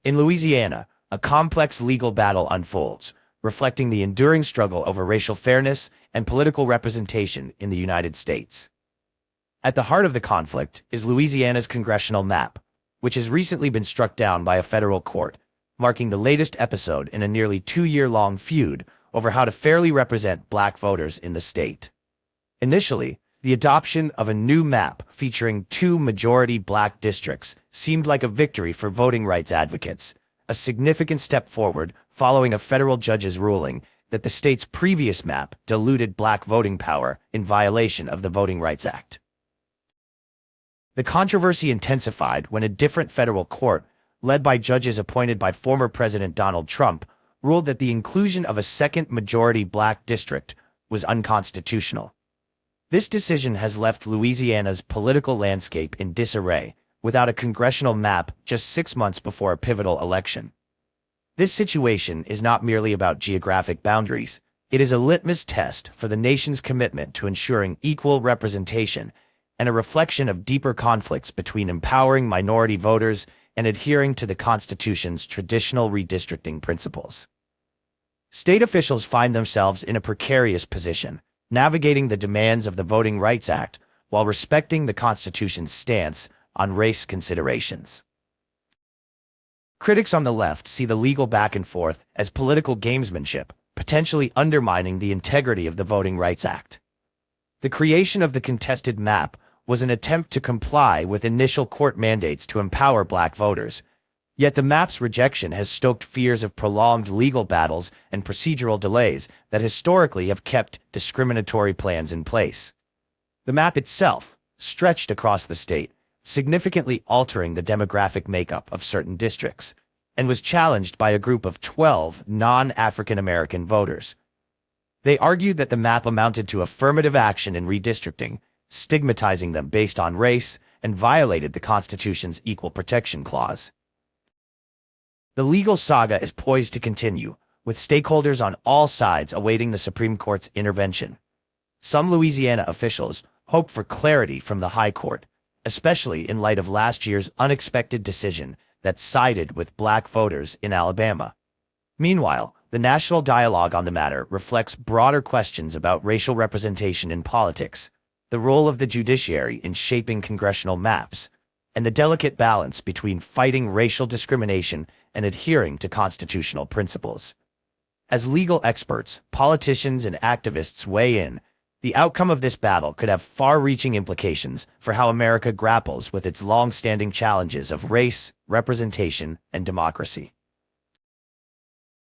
In Louisiana, a complex legal battle unfolds, reflecting the enduring struggle over racial fairness and political representation in the United States. At the heart of the conflict is Louisiana's congressional map, which has recently been struck down by a federal court, marking the latest episode in a nearly 2-year-long feud over how to fairly represent black voters in the state. Initially, the adoption of a new map featuring 2 majority black districts seemed like a victory for voting rights advocates, a significant step forward following a federal judge's ruling that the state's previous map diluted black voting power in violation of the Voting Rights Act. The controversy intensified when a different federal court, led by judges appointed by former President Donald Trump, ruled that the inclusion of a second majority black district was unconstitutional. This decision has left Louisiana's political landscape in disarray, without a congressional map just 6 months before a pivotal election. This situation is not merely about geographic boundaries. It is a litmus test for the nation's commitment to ensuring equal representation and a reflection of deeper conflicts between empowering minority voters and adhering to the Constitution's traditional redistricting principles. State officials find themselves in a precarious position, navigating the demands of the Voting Rights Act while respecting the Constitution's stance on race considerations. Critics on the left see the legal back and forth as political gamesmanship, potentially undermining the integrity of the Voting Rights Act. The creation of the contested map was an attempt to comply with initial court mandates to empower black voters, yet the map's rejection has stoked fears of prolonged legal battles and procedural delays that historically have kept discriminatory plans in place. The map itself stretched across the state, significantly altering the demographic makeup of certain districts, and was challenged by a group of 12 non-African American voters. They argued that the map amounted to affirmative action in redistricting, stigmatizing them based on race, and violated the Constitution's Equal Protection Clause. The legal saga is poised to continue, with stakeholders on all sides awaiting the Supreme Court's intervention. Some Louisiana officials hope for clarity from the High Court, especially in light of last year's unexpected decision that sided with black voters in Alabama. Meanwhile, the national dialogue on the matter reflects broader questions about racial representation in politics, the role of the judiciary in shaping congressional maps, and the delicate balance between fighting racial discrimination and adhering to constitutional principles. As legal experts, politicians, and activists weigh in, the outcome of this battle could have far-reaching implications for how America grapples with its long-standing challenges of race, representation, and democracy.